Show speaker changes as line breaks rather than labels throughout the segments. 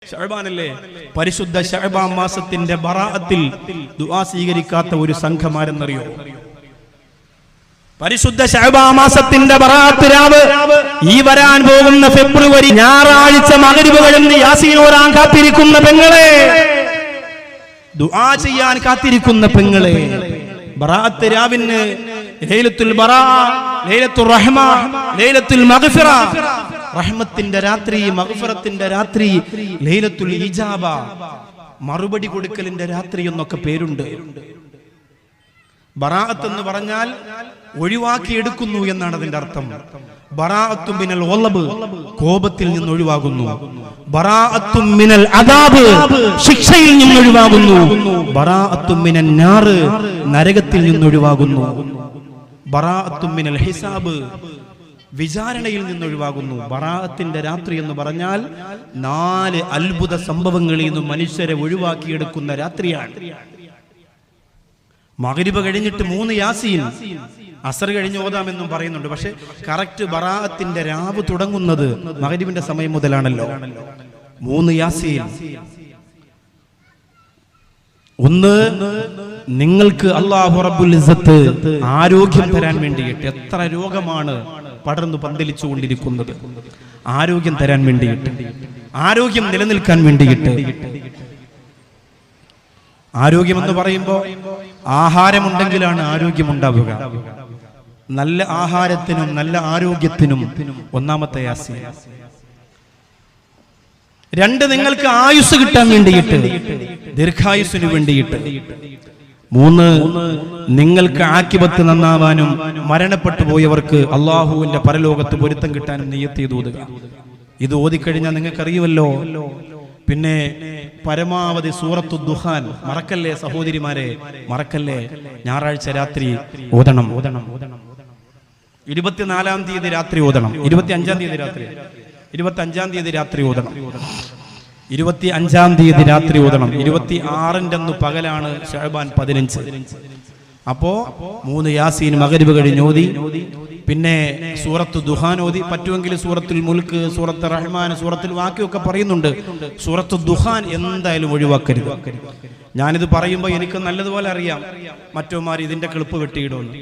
ശഅബാനല്ലേ പരിശുദ്ധ ശഅബാൻ മാസത്തിന്റെ ബറാഅത്തിൽ ദുആ സ്വീകരിക്കാത്ത ഒരു സംഘമാരെന്നറിയോ? പരിശുദ്ധ ശഅബാൻ മാസത്തിന്റെ ബറാഅത്ത് രാവ് ഈ വരാൻ പോകുന്ന ഫെബ്രുവരി ഞായറാഴ്ച മഗ്രിബ് കഴിഞ്ഞ് യാസീൻ ഓതാൻ കാത്തിരിക്കുന്ന പെങ്ങളെ, ദുആ ചെയ്യാൻ കാത്തിരിക്കുന്ന പെങ്ങളെ, ബറാഅത്ത് രാവിന് ലൈലത്തുൽ ബറാഅ, ലൈലത്തുൽ റഹ്മ, ലൈലത്തുൽ മഗ്ഫിറ, റഹ്മത്തിന്റെ രാത്രി, മഗ്ഫിറത്തിന്റെ രാത്രി, ലൈലത്തുൽ ഇജാബ, മറുപടി കൊടുക്കലിന്റെ രാത്രി എന്നൊക്കെ പേരുണ്ട്. ബറാഅത്ത് എന്ന് പറഞ്ഞാൽ ഒഴിവാക്കിയെടുക്കുന്നു എന്നാണ് അതിന്റെ അർത്ഥം. ബറാഅത്തും മിനൽ ഗളബ്, കോപത്തിൽ നിന്ന് ഒഴിവാകുന്നു. ബറാഅത്തും മിനൽ അദാബ്, ശിക്ഷയിൽ നിന്ന് ഒഴിവാകുന്നു. ബറാഅത്തും മിനൻ നാർ, നരകത്തിൽ നിന്ന് ഒഴിവാകുന്നു. ബറാഅത്തും മിനൽ ഹിസാബ്, വിചാരണയിൽ നിന്ന് ഒഴിവാകുന്നു. ബറാഅത്തിന്റെ രാത്രി എന്ന് പറഞ്ഞാൽ 4 അത്ഭുത സംഭവങ്ങളിൽ നിന്നും മനുഷ്യരെ ഒഴിവാക്കിയെടുക്കുന്ന രാത്രിയാണ്. മഗ്രിബ് കഴിഞ്ഞിട്ട് 3 യാസീൻ, അസർ കഴിഞ്ഞ് ഓതാമെന്നും പറയുന്നുണ്ട്. പക്ഷെ കറക്റ്റ് ബറാഅത്തിന്റെ രാവ് തുടങ്ങുന്നത് മഗ്രിബിന്റെ സമയം മുതലാണല്ലോ. 3 യാസീൻ. ഒന്ന്, നിങ്ങൾക്ക് അല്ലാഹു റബ്ബുൽ ഇസ്സത്ത് ആരോഗ്യം തരാൻ വേണ്ടിയിട്ട്, എത്ര രോഗമാണ് പടർന്നു പന്തലിച്ചു കൊണ്ടിരിക്കുന്നത്, ആരോഗ്യം തരാൻ വേണ്ടിയിട്ട്, ആരോഗ്യം നിലനിൽക്കാൻ വേണ്ടിയിട്ട്. ആരോഗ്യം എന്ന് പറയുമ്പോൾ ആഹാരമുണ്ടെങ്കിലാണ് ആരോഗ്യമുണ്ടാവുക. നല്ല ആഹാരത്തിനും നല്ല ആരോഗ്യത്തിനും ഒന്നാമത്തെ യാസീൻ. 2, നിങ്ങൾക്ക് ആയുസ് കിട്ടാൻ വേണ്ടിയിട്ട്, ദീർഘായുസ്സിന് വേണ്ടിയിട്ട്. 3, നിങ്ങൾക്ക് ആക്കിബത്ത് നന്നാവാനും മരണപ്പെട്ടു പോയവർക്ക് അള്ളാഹുവിന്റെ പരലോകത്ത് പൊരുത്തം കിട്ടാനും നിയ്യത്ത് ചെയ്ത് ഓതുക. ഇത് ഓതിക്കഴിഞ്ഞാൽ നിങ്ങൾക്കറിയുമല്ലോ. പിന്നെ പരമാവധി സൂറത്തു ദുഹാൻ മറക്കല്ലേ സഹോദരിമാരെ, മറക്കല്ലേ. ഞായറാഴ്ച രാത്രി ഓതണം. 24-ാം തീയതി രാത്രി ഓതണം. 25-ാം തീയതി രാത്രി, 25-ാം തീയതി രാത്രി ഓതണം. 25-ാം തീയതി രാത്രി ഓതണം. 26-ന്റെ അന്ന് പകലാണ് ശഅബാൻ 15. അപ്പോ 3 യാസീൻ മഗ്രിബ് കഴിഞ്ഞ് ഓതി, പിന്നെ സൂറത്തു ദുഹാൻ ഓതി, പറ്റുമെങ്കിൽ സൂറത്തുൽ മുൽക്ക്, സൂറത്ത് റഹ്മാൻ, സൂറത്തുൽ വാക്കിയൊക്കെ പറയുന്നുണ്ട്. സൂറത്തു ദുഹാൻ എന്തായാലും ഒഴിവാക്കരുത്. ഞാനിത് പറയുമ്പോൾ എനിക്ക് നല്ലതുപോലെ അറിയാം മറ്റോമാർ ഇതിന്റെ ക്ലിപ്പ് വെട്ടിയിടുമെന്ന്.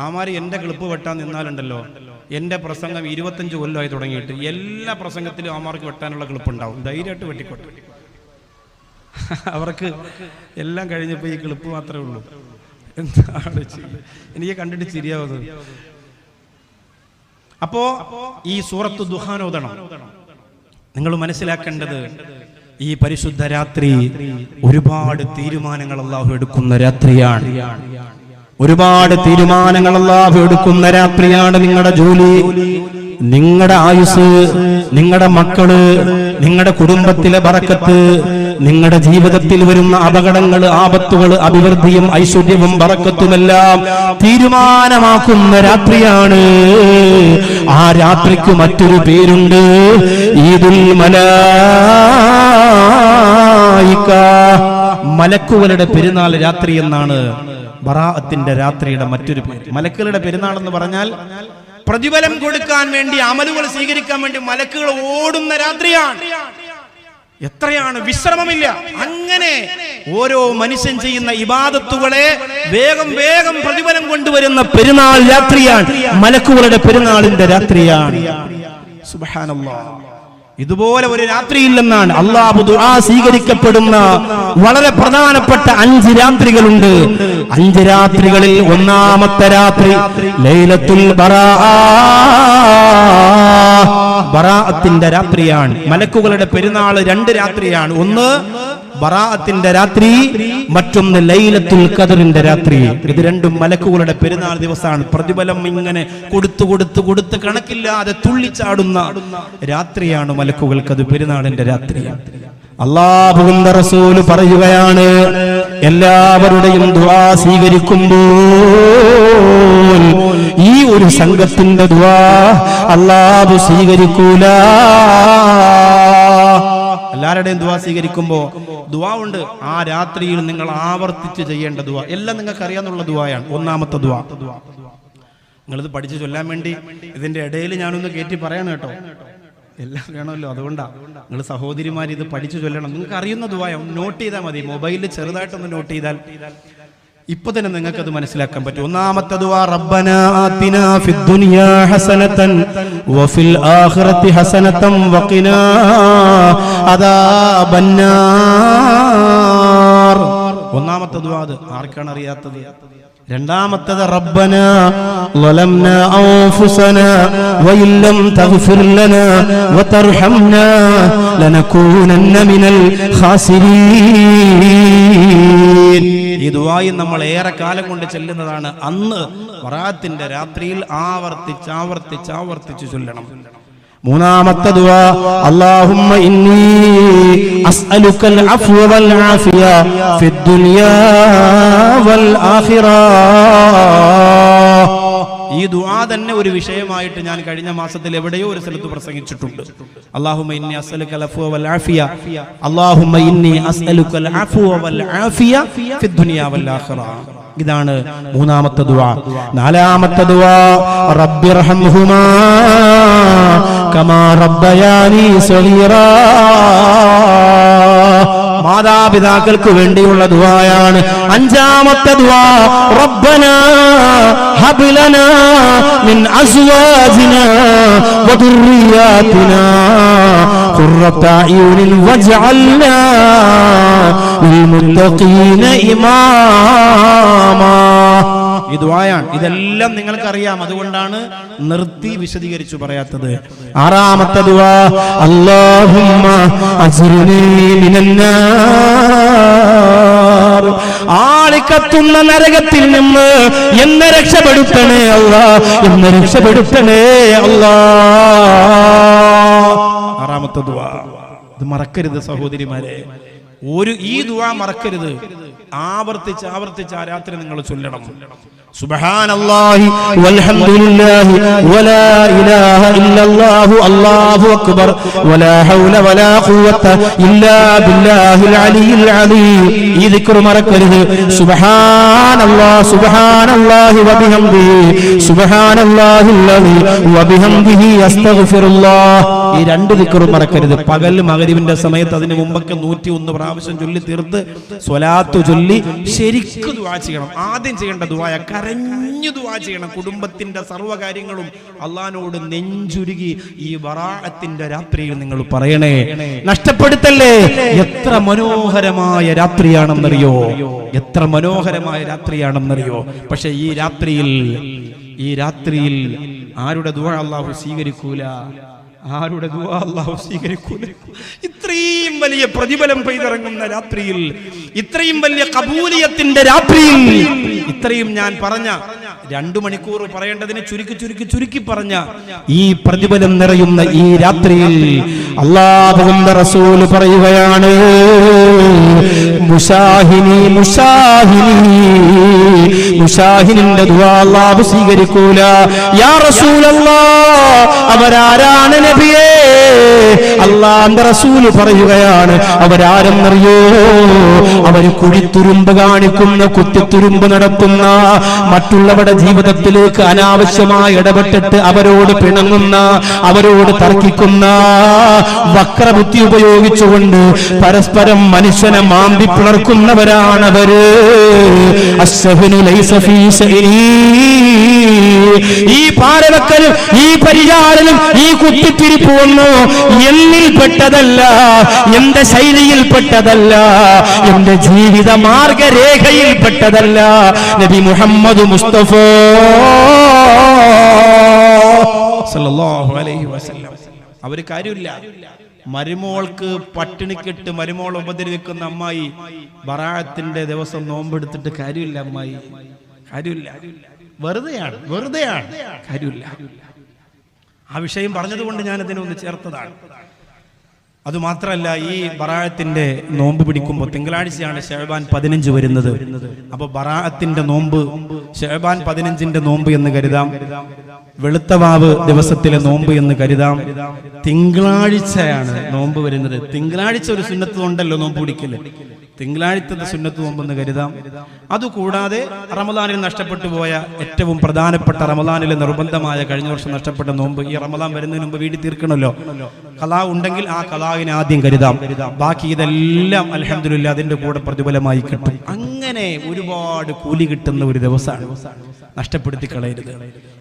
ആമാര് എന്റെ ക്ലിപ്പ് വെട്ടാൻ നിന്നാലുണ്ടല്ലോ, എന്റെ പ്രസംഗം 25 കൊല്ലമായി തുടങ്ങിയിട്ട് എല്ലാ പ്രസംഗത്തിലും ആമാർക്ക് വെട്ടാനുള്ള ക്ലിപ്പ് ഉണ്ടാവും. ധൈര്യമായിട്ട് വെട്ടിക്കോട്ടെ. അവർക്ക് എല്ലാം കഴിഞ്ഞപ്പോൾ ഈ ക്ലിപ്പ് മാത്രമേ ഉള്ളൂ. എന്താണ് എനിക്ക് കണ്ടിട്ട് ചിരിയാവുന്നത്. അപ്പോ ഈ സൂറത്തു ദുഹാൻ ഓതണം. നിങ്ങൾ മനസ്സിലാക്കേണ്ടത്, ഈ പരിശുദ്ധ രാത്രി ഒരുപാട് തീരുമാനങ്ങൾ അല്ലാഹു എടുക്കുന്ന രാത്രിയാണ്. ഒരുപാട് തീരുമാനങ്ങൾ അല്ലാഹു എടുക്കുന്ന രാത്രിയാണ്. നിങ്ങളുടെ ജോലി, നിങ്ങളുടെ ആയുസ്, നിങ്ങളുടെ മക്കള്, നിങ്ങളുടെ കുടുംബത്തിലെ ബറക്കത്ത്, നിങ്ങളുടെ ജീവിതത്തിൽ വരുന്ന അപകടങ്ങൾ, ആപത്തുകൾ, അഭിവൃദ്ധിയും ഐശ്വര്യവും ബറക്കത്തുമെല്ലാം തീരുമാനമാക്കുന്ന രാത്രിയാണ്. ആ രാത്രിക്ക് മറ്റൊരു പേരുണ്ട്, ഈദുൽ മലായിക, മലക്കുകളുടെ പെരുന്നാൾ രാത്രി എന്നാണ് ബറാഅത്തിന്റെ രാത്രിയുടെ മറ്റൊരു പേര്. മലക്കുകളുടെ പെരുന്നാൾ എന്ന് പറഞ്ഞാൽ പ്രതിഫലം കൊടുക്കാൻ വേണ്ടി, അമലുകൾ സ്വീകരിക്കാൻ വേണ്ടി മലക്കുകൾ ഓടുന്ന രാത്രിയാണ്. എത്രയാണ് വിശ്രമമില്ല. അങ്ങനെ ഓരോ മനുഷ്യൻ ചെയ്യുന്ന ഇബാദത്തുകളെ വേഗം വേഗം പ്രതിഫലം കൊണ്ടുവരുന്ന പെരുന്നാൾ രാത്രിയാണ്, മലക്കുകളുടെ പെരുന്നാളിന്റെ രാത്രിയാണ്. സുബ്ഹാനല്ലാഹ്. ഇതുപോലെ ഒരു രാത്രിയില്ലെന്നാണ്. അല്ലാഹു ദുആ സ്വീകരിക്കപ്പെടുന്ന വളരെ പ്രധാനപ്പെട്ട 5 രാത്രികളുണ്ട്. 5 രാത്രികളിൽ ഒന്നാമത്തെ രാത്രി ലൈലത്തുൽ ബറാഅത്തിന്റെ രാത്രിയാണ്. മലക്കുകളുടെ പെരുന്നാൾ 2 രാത്രിയാണ്. ഒന്ന് ബറാഅത്തിന്റെ രാത്രി, മറ്റൊന്ന് ലൈലത്തുൽ ഖദറിന്റെ രാത്രി. ഇത് രണ്ടും മലക്കുകളുടെ പെരുന്നാൾ ദിവസമാണ്. പ്രതിഫലം ഇങ്ങനെ കൊടുത്ത് കണക്കില്ലാതെ തുള്ളിച്ചാടുന്ന രാത്രിയാണ് മലക്കുകൾക്ക്. അത് പെരുന്നാളിന്റെ രാത്രിയാണ്. അല്ലാഹുവിന്റെ റസൂൽ പറയുകയാണ്, എല്ലാവരുടെയും ദുആ സ്വീകരിക്കുമ്പോൾ ഈ ഒരു സംഘത്തിന്റെ ദുആ അല്ലാഹു സ്വീകരിക്കൂല. എല്ലാവരുടെയും ദുആ സ്വീകരിക്കുമ്പോ ദുആ ഉണ്ട്. ആ രാത്രിയിൽ നിങ്ങൾ ആവർത്തിച്ച് ചെയ്യേണ്ട ദുആ എല്ലാം നിങ്ങൾക്ക് അറിയാന്നുള്ള ദുആയാണ്. ഒന്നാമത്തെ ദുആ നിങ്ങളിത് പഠിച്ചു ചൊല്ലാൻ വേണ്ടി ഇതിന്റെ ഇടയിൽ ഞാനൊന്ന് കയറ്റി പറയണം കേട്ടോ. എല്ലാം വേണമല്ലോ. അതുകൊണ്ടാണ് നിങ്ങൾ സഹോദരിമാർ ഇത് പഠിച്ചു ചൊല്ലണം. നിങ്ങൾക്ക് അറിയുന്ന ദുആ നോട്ട് ചെയ്താൽ മതി. മൊബൈലിൽ ചെറുതായിട്ടൊന്ന് നോട്ട് ചെയ്താൽ ഇപ്പൊ തന്നെ നിങ്ങൾക്കത് മനസ്സിലാക്കാൻ പറ്റും. ഒന്നാമത്തെ ദുആ റബ്ബനാ ആതിനാ ഫിദ് ദുനിയാ ഹസനതൻ വഫിൽ ആഖിറതി ഹസനതൻ വഖിനാ അദാബന്നാർ. ഒന്നാമത്തെ ദുആ അത്. ആർക്കാണ് അറിയാത്തത്? രണ്ടാമത്തേത് റബ്ബനാ ളലംനാ അൻഫുസനാ വഇല്ലം തഗ്ഫിർ ലനാ വതർഹംനാ ലനകൂനന്ന മിനൽ ഖാസിരീൻ. ഈ ദുആ നമ്മൾ ഏറെ കാലം കൊണ്ട് ചെല്ലുന്നതാണ്. അന്ന് ബറാഅത്തിന്റെ രാത്രിയിൽ ആവർത്തിച്ച് ചൊല്ലണം. മൂന്നാമത്തെ ദുആ അല്ലാഹുമ്മ ഇന്നി അസ്അലുക്കൽ അഫ്വ വൽ ആഫിയ ഫിദ് ദുനിയാ വൽ ആഖിറ. ഈ ദുആ തന്നെ ഒരു വിഷയമായിട്ട് ഞാൻ കഴിഞ്ഞ മാസത്തിൽ എവിടെയോ ഒരു സ്ഥലത്ത് പ്രസംഗിച്ചിട്ടുണ്ട്. അല്ലാഹുമ്മ ഇന്നി അസ്അലുക്കൽ അഫ്വ വൽ ആഫിയ, അല്ലാഹുമ്മ ഇന്നി അസ്അലുക്കൽ അഫ്വ വൽ ആഫിയ ഫിദ് ദുനിയാ വൽ ആഖിറ. ഇതാണ് മൂന്നാമത്തെ ദുആ. നാലാമത്തെ ദുആ റബ്ബിർഹംഹുമാ കമാ റബ്ബയാനി സഗീറാ. മാതാപിതാക്കൾക്ക് വേണ്ടിയുള്ള ദുആയാണ്. അഞ്ചാമത്തെ ദുആ റബ്ബനാ ഹബ് ലനാ മിൻ അസ്വാജിനാ വദുർരിയാതിനാ ഖുർറത അയുനിൻ വജ്അൽനാ ലിൽമുത്തഖീന ഇമാമാ. ഈ ദുആയാണ്. ഇതെല്ലാം നിങ്ങൾക്കറിയാം, അതുകൊണ്ടാണ് നിർത്തി വിശദീകരിച്ചു പറയാത്തത്. ആറാമത്തെ ദുആ അല്ലാഹുമ്മ അജ്റിനി മിനന്നാർ. ആളിക്കത്തുന്ന നരകത്തിൽ നിന്ന് എന്നെ രക്ഷപ്പെടുത്തണേ അല്ലാഹ്, എന്നെ രക്ഷപ്പെടുത്തണേ അല്ലാഹ്. ആറാമത്തെ ദുആ. ഇത് മറക്കരുത് സഹോദരിമാരെ. ഈ ദുആ മറക്കരുത്. ആവർത്തിച്ച് ആ രാത്രി നിങ്ങൾ ചൊല്ലണം. സുബ്ഹാനല്ലാഹി വൽഹംദുലില്ലാഹി വലാ ഇലാഹ ഇല്ലല്ലാഹു അല്ലാഹു അക്ബർ വലാ ഹൗല വലാ ഖുവത ഇല്ലാ ബില്ലാഹിൽ അലിയിൽ അലീം. ഈ ദിക്ർ മറക്കരുത്. സുബ്ഹാനല്ലാഹി സുബ്ഹാനല്ലാഹി വബിഹംദിഹി സുബ്ഹാനല്ലാഹില്ലദി വബിഹംദിഹി അസ്തഗ്ഫിറുല്ലാഹ്. ഈ രണ്ട് ദിക്റും മറക്കരുത്. പകൽ മഗ്രിബിന്റെ സമയത്ത് അതിന് മുമ്പൊക്കെ 101 പ്രാവശ്യം ചൊല്ലി തീർത്ത് സ്വലാത്ത് ചൊല്ലി ശരിക്ക് ദുആ ചെയ്യണം. ആദ്യം ചെയ്യേണ്ട ദുആ കരഞ്ഞു ദുആ ചെയ്യണം. കുടുംബത്തിന്റെ സർവ്വകാര്യങ്ങളും അള്ളാഹുവിനോട് നെഞ്ചുരുകി ഈ ബറാഅത്തിന്റെ രാത്രിയിൽ നിങ്ങൾ പറയണേ. നഷ്ടപ്പെടുത്തല്ലേ. എത്ര മനോഹരമായ രാത്രിയാണെന്നറിയോ, എത്ര മനോഹരമായ രാത്രിയാണെന്നറിയോ. പക്ഷെ ഈ രാത്രിയിൽ ആരുടെ ദുആ അല്ലാഹു സ്വീകരിക്കൂല, ആരുടെ ദുആ അല്ലാഹു സ്വീകരിക്കൂല. ഇത്രയും വലിയ പ്രതിഫലം പെയ്തിറങ്ങുന്ന രാത്രിയിൽ, ഇത്രയും വലിയ ഖബൂലിയത്തിന്റെ രാത്രിയിൽ, ഇത്രയും ഞാൻ പറഞ്ഞ 2 മണിക്കൂർ പറയേണ്ടതിനെ ചുരുക്കി പറഞ്ഞ ഈ പ്രതിഫലം നിറയുന്ന ഈ രാത്രിയിൽ അല്ലാഹുവിന്റെ റസൂൽ പറയുകയാണ്, മുശാഹിനിന്റെ ദുആ അല്ലാഹു സ്വീകരിക്കൂല. യാ റസൂലല്ലാഹ്, അവരാരാണ് നബിയേ? അല്ലാഹുവിന്റെ റസൂൽ പറയുകയാണ്, അവരാരെന്നറിയോ? അവർ കുഴിത്തുരുമ്പ് കാണിക്കുന്ന, കുത്തിത്തുരുമ്പ് നടത്തുന്ന, മറ്റുള്ളവരുടെ ജീവിതത്തിലേക്ക് അനാവശ്യമായി ഇടപെട്ടിട്ട് അവരോട് പിണങ്ങുന്ന, അവരോട് തർക്കിക്കുന്ന, വക്രബുദ്ധി ഉപയോഗിച്ചുകൊണ്ട് പരസ്പരം മനുഷ്യനെ മാന്തി പിളർക്കുന്നവരാണവര്. ഈ പാരവക്കലും ഈ പരിചാരനും ഈ കുത്തിത്തിരിപ്പുവന്നു എന്നിൽപ്പെട്ടതല്ല, എന്റെ ശൈലിയിൽപ്പെട്ടതല്ല, എന്റെ ജീവിത മാർഗരേഖയിൽപ്പെട്ടതല്ല. നബി മുഹമ്മദ് മുസ്തഫ സല്ലല്ലാഹു അലൈഹി വസല്ലം. അവര് കാര്യമില്ല. മരുമോൾക്ക് പട്ടിണിക്കിട്ട് മരുമോൾ ഉപദ്രവിക്കുന്ന അമ്മായി ബറാഅത്തിന്റെ ദിവസം നോമ്പെടുത്തിട്ട് കാര്യമില്ല. അമ്മായി കാര്യമില്ല, വെറുതെയാണ് കാര്യമില്ല. ആ വിഷയം പറഞ്ഞതുകൊണ്ട് ഞാൻ അതിനെ ഒന്ന് ചേർത്തതാണ്. അതുമാത്രമല്ല, ഈ ബറാഅത്തിന്റെ നോമ്പ് പിടിക്കുമ്പോൾ തിങ്കളാഴ്ചയാണ് ശഅബാൻ 15 വരുന്നത്. അപ്പൊ ബറാഅത്തിന്റെ നോമ്പ് ശഅബാൻ 15ന്റെ നോമ്പ് എന്ന് കരുതാം, വെളുത്തവാവ് ദിവസത്തിലെ നോമ്പ് എന്ന് കരുതാം. തിങ്കളാഴ്ചയാണ് നോമ്പ് വരുന്നത്. തിങ്കളാഴ്ച ഒരു സുന്നത്ത് ഉണ്ടല്ലോ നോമ്പ് പിടിക്കല്, തിങ്കളാഴ്ചത്തെ സുന്നത്ത് നോമ്പെന്ന് കരുതാം. അതുകൂടാതെ റമദാനിൽ നഷ്ടപ്പെട്ടു പോയ ഏറ്റവും പ്രധാനപ്പെട്ട റമദാനിലെ നിർബന്ധമായ കഴിഞ്ഞ വർഷം നഷ്ടപ്പെട്ട നോമ്പ് ഈ റമദാൻ വരുന്നതിന് മുമ്പ് വീട്ടിൽ തീർക്കണമല്ലോ. ഖലാ ഉണ്ടെങ്കിൽ ആ ഖലാവിനെ ആദ്യം കരുതാം. ബാക്കി ഇതെല്ലാം അൽഹംദുലില്ലാ അതിന്റെ കൂടെ പ്രതിഫലമായി കിട്ടും. അങ്ങനെ ഒരുപാട് കൂലി കിട്ടുന്ന ഒരു ദിവസമാണ്, നഷ്ടപ്പെടുത്തി കളയരുത്.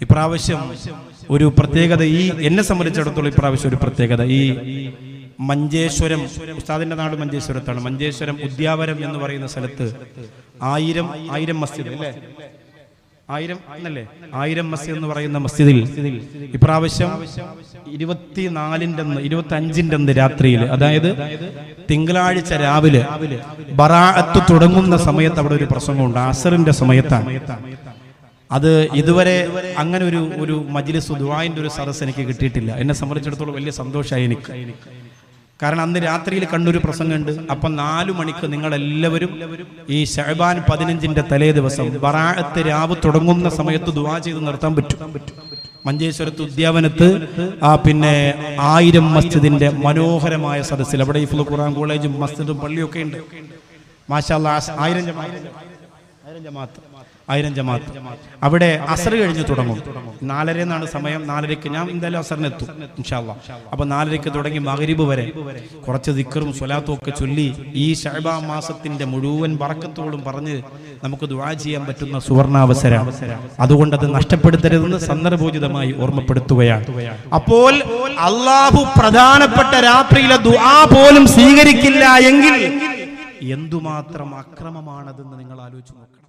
ഇപ്രാവശ്യം ഒരു പ്രത്യേകത, ഈ എന്നെ സംബന്ധിച്ചിടത്തോളം ഇപ്രാവശ്യം ഒരു പ്രത്യേകത, ഈ മഞ്ചേശ്വരം, ഉസ്താദിന്റെ നാട് മഞ്ചേശ്വരത്താണ്. മഞ്ചേശ്വരം ഉദ്യാവരം എന്ന് പറയുന്ന സ്ഥലത്ത് 1000 മസ്ജിദ് അല്ലേ, 1000 മസ്ജിദ് എന്ന് പറയുന്ന മസ്ജിദിൽ ഇപ്രാവശ്യം 25 രാത്രിയിൽ, അതായത് തിങ്കളാഴ്ച രാവിലെ ബറാഅത്ത് തുടങ്ങുന്ന സമയത്ത് അവിടെ ഒരു പ്രസംഗമുണ്ട്. അസറിന്റെ സമയത്താണ് അത്. ഇതുവരെ അങ്ങനെ ഒരു മജ്ലിസ് ദുആഇന്റെ ഒരു സദസ്സ് എനിക്ക് കിട്ടിയിട്ടില്ല. എന്നെ സംബന്ധിച്ചിടത്തോളം വലിയ സന്തോഷമായി എനിക്ക്. കാരണം അന്ന് രാത്രിയിൽ കണ്ണൊരു പ്രസംഗമുണ്ട്. അപ്പം 4 മണിക്ക് നിങ്ങളെല്ലാവരും ഈ ശഅബാൻ 15ന്റെ തലേ ദിവസം ബറാഅത്ത് രാവ് തുടങ്ങുന്ന സമയത്ത് ദുആ ചെയ്ത് നിർത്താൻ പറ്റും. മഞ്ചേശ്വരത്ത് ഉദ്യാവനത്ത് പിന്നെ 1000 മസ്ജിദിന്റെ മനോഹരമായ സദസ്സിൽ, അവിടെ ഹിഫ്ളുൽ ഖുർആൻ കോളേജും മസ്ജിദും പള്ളിയൊക്കെ ഉണ്ട്. മാഷാ അല്ലാഹ്, 1000 ജമാഅത്ത് അവിടെ അസർ കഴിഞ്ഞ് തുടങ്ങും. 4:30 എന്നാണ് സമയം. 4:30ക്ക് ഞാൻ എന്തായാലും അസറിനെത്തും ഇൻഷാ അല്ലാഹ്. അപ്പൊ 4:30ക്ക് തുടങ്ങി മഗ്രിബ് വരെ കുറച്ച് ദിക്റും സ്വലാത്തും ഒക്കെ ചൊല്ലി ഈ ശഅബാൻ മാസത്തിന്റെ മുഴുവൻ ബറക്കത്തുകളും പറഞ്ഞ് നമുക്ക് ദുആ ചെയ്യാൻ പറ്റുന്ന സുവർണാവസരം. അതുകൊണ്ട് അത് നഷ്ടപ്പെടുത്തരുതെന്ന് സന്ദർഭോചിതമായി ഓർമ്മപ്പെടുത്തുകയാണ്. അപ്പോൾ അല്ലാഹു പ്രധാനപ്പെട്ട രാത്രിയിലെ ദുആ പോലും സ്വീകരിക്കില്ല എങ്കിൽ എന്തുമാത്രം അക്രമമാണതെന്ന് നിങ്ങൾ ആലോചിച്ച് നോക്കണം.